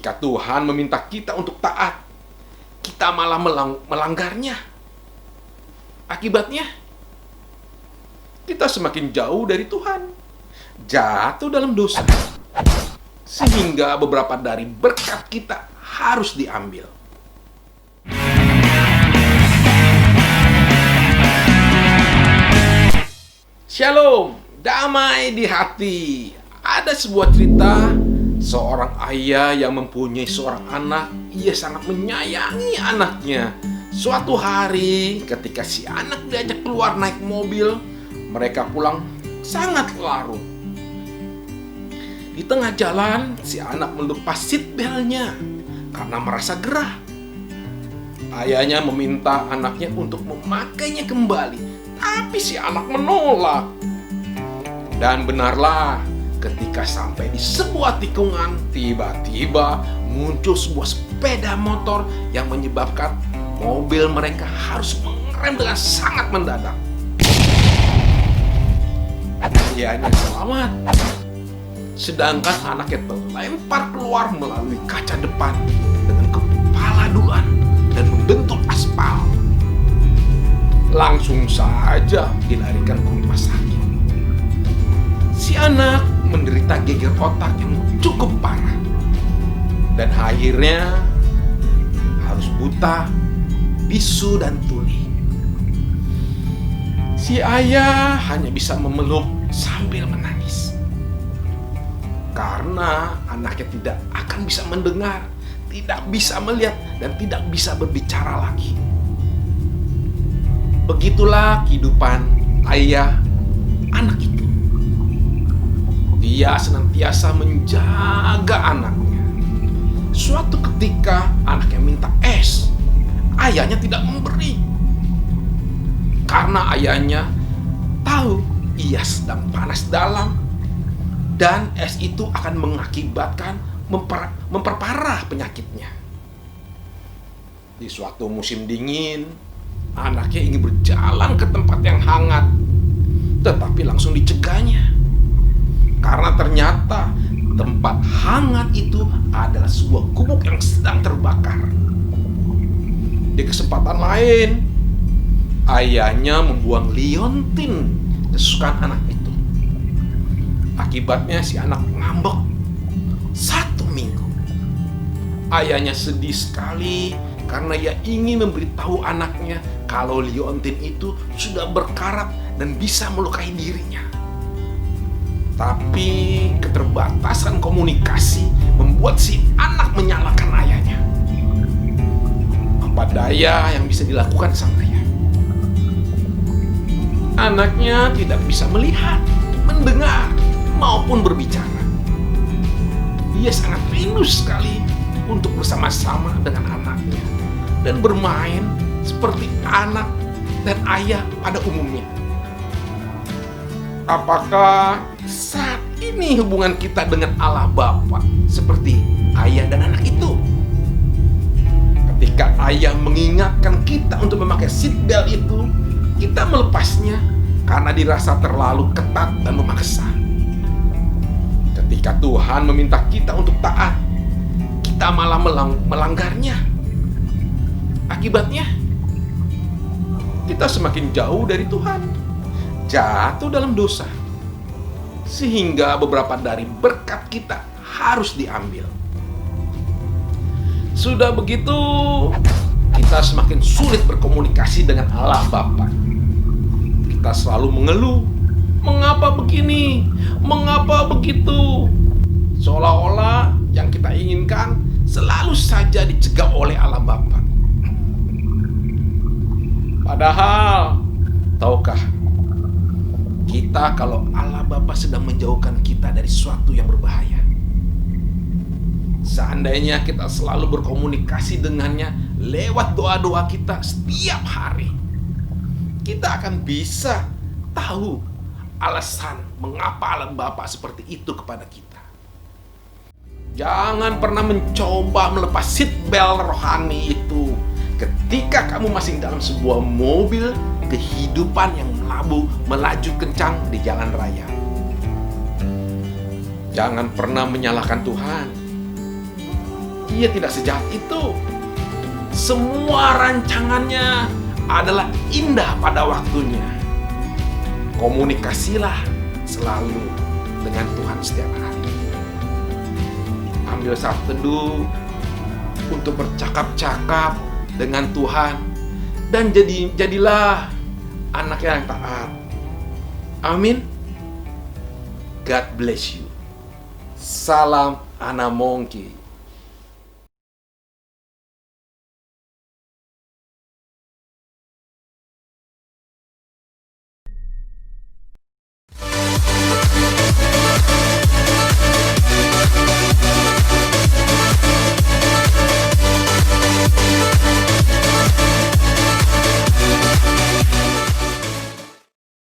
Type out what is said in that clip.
Ketika Tuhan meminta kita untuk taat, kita malah melanggarnya. Akibatnya, kita semakin jauh dari Tuhan, jatuh dalam dosa, sehingga beberapa dari berkat kita harus diambil. Shalom, damai di hati. Ada sebuah cerita seorang ayah yang mempunyai seorang anak. Ia sangat menyayangi anaknya. Suatu hari ketika si anak diajak keluar naik mobil, mereka pulang sangat larut. Di tengah jalan, si anak melepas seat belt-nya karena merasa gerah. Ayahnya meminta anaknya untuk memakainya kembali, tapi si anak menolak. Dan benarlah, ketika sampai di sebuah tikungan, tiba-tiba muncul sebuah sepeda motor yang menyebabkan mobil mereka harus mengerem dengan sangat mendadak. Ayahnya selamat, sedangkan anaknya terlempar keluar melalui kaca depan dengan kepala duluan dan membentur aspal. Langsung saja dilarikan ke rumah sakit. Si anak menderita geger otak yang cukup parah dan akhirnya harus buta, bisu dan tuli. Si ayah hanya bisa memeluk sambil menangis karena anaknya tidak akan bisa mendengar, tidak bisa melihat, dan tidak bisa berbicara lagi. Begitulah kehidupan ayah anak itu. Dia senantiasa menjaga anaknya. Suatu ketika anaknya minta es, ayahnya tidak memberi. Karena ayahnya tahu ia sedang panas dalam dan es itu akan mengakibatkan memperparah penyakitnya. Di suatu musim dingin, anaknya ingin berjalan ke tempat yang hangat, tetapi langsung dicegahnya. Karena ternyata tempat hangat itu adalah sebuah gubuk yang sedang terbakar. Di kesempatan lain, ayahnya membuang liontin kesukaan anak itu. Akibatnya si anak ngambek 1 minggu. Ayahnya sedih sekali karena ia ingin memberitahu anaknya kalau liontin itu sudah berkarat dan bisa melukai dirinya. Tapi keterbatasan komunikasi membuat si anak menyalahkan ayahnya. Apa daya yang bisa dilakukan sang ayah? Anaknya tidak bisa melihat, mendengar, maupun berbicara. Dia sangat rindu sekali untuk bersama-sama dengan anaknya dan bermain seperti anak dan ayah pada umumnya. Apakah saat ini hubungan kita dengan Allah Bapa seperti ayah dan anak itu? Ketika ayah mengingatkan kita untuk memakai seat belt itu, kita melepasnya karena dirasa terlalu ketat dan memaksa. Ketika Tuhan meminta kita untuk taat, kita malah melanggarnya. Akibatnya, kita semakin jauh dari Tuhan, jatuh dalam dosa, sehingga beberapa dari berkat kita harus diambil. Sudah begitu, kita semakin sulit berkomunikasi dengan Allah Bapa. Kita selalu mengeluh, mengapa begini, mengapa begitu, seolah-olah yang kita inginkan selalu saja dicegah oleh Allah Bapa. Padahal, tahukah kita kalau Allah Bapa sedang menjauhkan kita dari sesuatu yang berbahaya? Seandainya kita selalu berkomunikasi dengannya lewat doa-doa kita setiap hari, kita akan bisa tahu alasan mengapa Allah Bapa seperti itu kepada kita. Jangan pernah mencoba melepas seat belt rohani itu ketika kamu masih dalam sebuah mobil kehidupan yang melaju kencang di jalan raya. Jangan pernah menyalahkan Tuhan. Ia tidak sejahat itu. Semua rancangannya adalah indah pada waktunya. Komunikasilah selalu dengan Tuhan setiap hari. Ambil saat teduh untuk bercakap-cakap dengan Tuhan, dan jadilah anak yang taat. Amin. God bless you. Salam Anna Mongki.